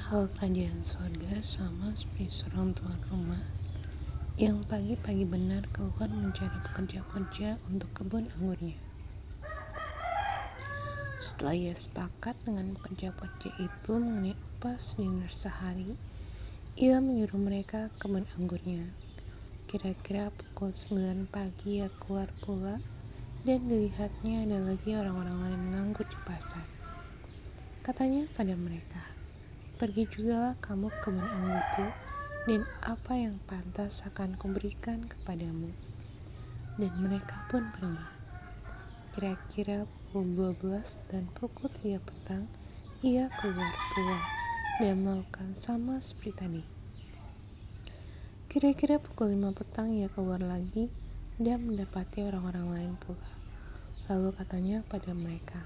Hal kerajaan surga sama seperti seorang tuan rumah yang pagi-pagi benar keluar mencari pekerja-pekerja untuk kebun anggurnya. Setelah ia sepakat dengan pekerja-pekerja itu mengenai upah dinar sehari, ia menyuruh mereka ke kebun anggurnya. Kira-kira pukul 9 pagi ia keluar pula, dan dilihatnya ada lagi orang-orang lain menganggur di pasar. Katanya pada mereka, "Pergi jugalah kamu ke kebun anggurku, dan apa yang pantas akan kuberikan kepadamu." Dan mereka pun pergi. Kira-kira pukul 12 dan pukul 3 petang, ia keluar pula dan melakukan sama seperti tadi. Kira-kira pukul 5 petang ia keluar lagi dan mendapati orang-orang lain pula. Lalu katanya pada mereka,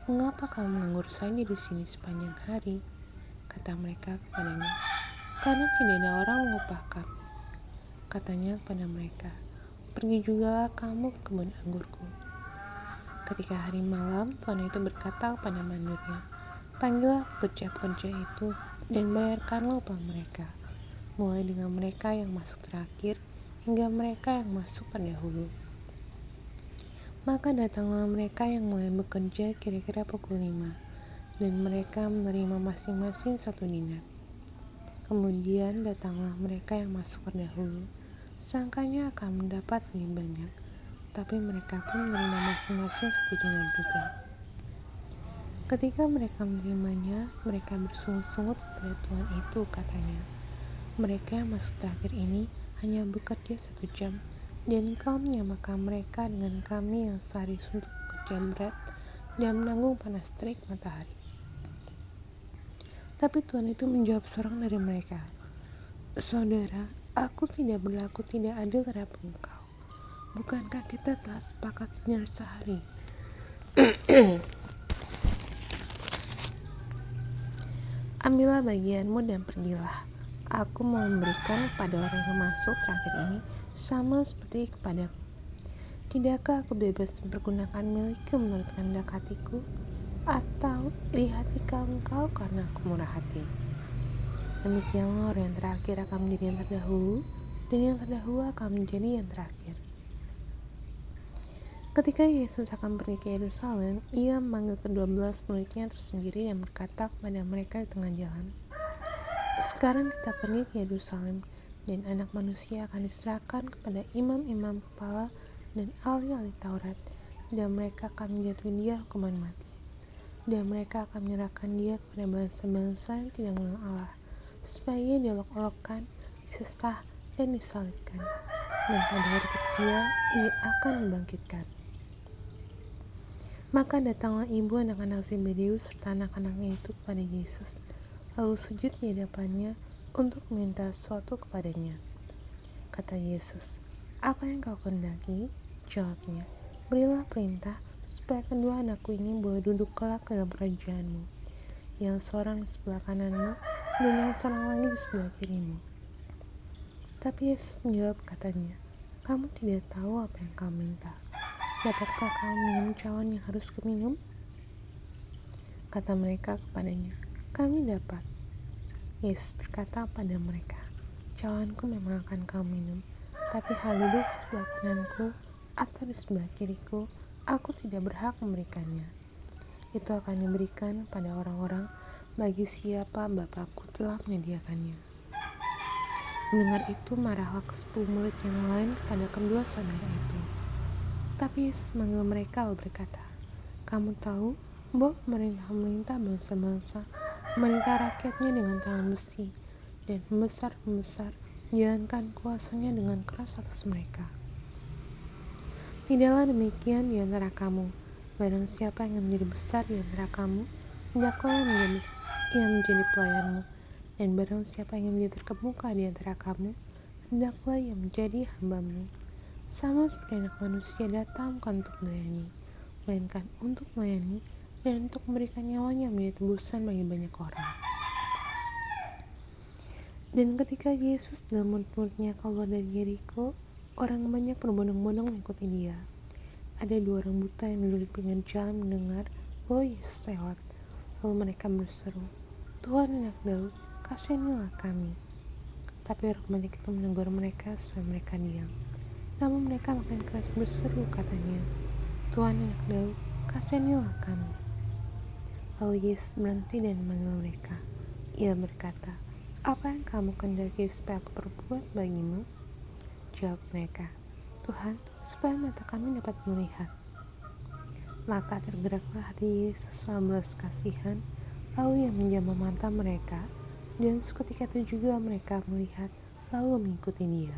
"Mengapa kamu menganggur saja di sini sepanjang hari?" Kata mereka kepadanya, "Karena tidak ada orang mengupah kami." Katanya kepada mereka, "Pergi jugalah kamu ke kebun anggurku." Ketika hari malam, tuan itu berkata kepada mandornya, "Panggillah pekerja-pekerja itu dan bayarkanlah upah mereka, mulai dengan mereka yang masuk terakhir hingga mereka yang masuk terdahulu." Maka datanglah mereka yang mulai bekerja kira-kira pukul 5, dan mereka menerima masing-masing 1 dinar. Kemudian datanglah mereka yang masuk terdahulu, sangkanya akan mendapat lebih banyak, tapi mereka pun menerima masing-masing 1 dinar juga. Ketika mereka menerimanya, mereka bersungut-sungut kepada tuan itu, katanya, "Mereka yang masuk terakhir ini hanya bekerja 1 jam, dan engkau menyamakan mereka dengan kami yang sehari suntuk bekerja berat dan menanggung panas terik matahari." Tapi tuan itu menjawab seorang dari mereka, "Saudara, aku tidak berlaku tidak adil terhadap engkau. Bukankah kita telah sepakat sedinar sehari? Ambillah bagianmu dan pergilah. Aku mau memberikan kepada orang yang masuk terakhir ini sama seperti kepadamu. Tidakkah aku bebas mempergunakan milikku menurut kehendak hatiku? Atau iri hatikah engkau karena aku murah hati?" Demikianlah orang yang terakhir akan menjadi yang terdahulu, dan yang terdahulu akan menjadi yang terakhir. Ketika Yesus akan pergi ke Yerusalem, ia memanggil ke-12 muridnya tersendiri dan berkata kepada mereka di tengah jalan, "Sekarang kita pergi ke Yerusalem, dan Anak Manusia akan diserahkan kepada imam-imam kepala dan ahli-ahli Taurat, dan mereka akan menjatuhi dia hukuman mati. Dan mereka akan menyerahkan dia kepada bangsa-bangsa yang tidak mengenal Allah, supaya ia diolok-olokkan, disesah, dan disalibkan. Dan pada hari ketiga ia akan dibangkitkan." Maka datanglah ibu anak-anak Zebedeus serta anak-anaknya itu kepada Yesus, lalu sujud di hadapannya untuk meminta sesuatu kepadanya. Kata Yesus, "Apa yang kau kehendaki?" Jawabnya, "Berilah perintah supaya kedua anakku ini boleh duduk kelak dalam kerajaanmu, yang seorang di sebelah kananmu dan yang seorang lagi di sebelah kirimu." Tapi Yesus menjawab katanya, "Kamu tidak tahu apa yang kamu minta. Dapatkah kamu minum cawan yang harus kuminum?" Kata mereka kepadanya, "Kami dapat." Yesus berkata pada mereka, "Cawanku memang akan kamu minum, tapi hal duduk di sebelah kananku atau di sebelah kiriku, aku tidak berhak memberikannya. Itu akan diberikan pada orang-orang bagi siapa Bapakku telah menyediakannya." Mendengar itu, marahlah ke-10 murid yang lain kepada kedua saudara itu. Tapi Yesus memanggil mereka lalu berkata, "Kamu tahu bahwa pemerintah bangsa-bangsa memerintah rakyatnya dengan tangan besi, dan pembesar-pembesar menjalankan kuasanya dengan keras atas mereka. Tidaklah demikian di antara kamu. Barang siapa yang menjadi besar di antara kamu, hendaklah ia menjadi pelayanmu. Dan barang siapa yang menjadi terkemuka di antara kamu, hendaklah ia menjadi hambamu. Sama seperti Anak Manusia datang bukan untuk melayani, melainkan untuk melayani dan untuk memberikan nyawanya menjadi tebusan bagi banyak orang." Dan ketika Yesus dan murid-muridnya keluar dari Yeriko, orang banyak berbondong-bondong mengikuti dia. Ada 2 orang buta yang duduk di pinggir jalan mendengar bahwa Yesus lewat. Lalu mereka berseru, Tuhan anak Daud, kasihanilah kami. Tapi roh manik itu menegur mereka supaya mereka diam. Namun mereka makin keras berseru, katanya, Tuhan anak Daud, kasihanilah kami. Lalu Yesus berhenti dan memanggil mereka. Ia berkata, apa yang kamu kehendaki supaya aku perbuat bagimu? Jawab mereka, Tuhan, supaya mata kami dapat melihat. Maka tergeraklah hati Yesus dalam belas kasihan, lalu ia menjamah mata mereka, dan seketika itu juga mereka melihat, lalu mengikuti dia.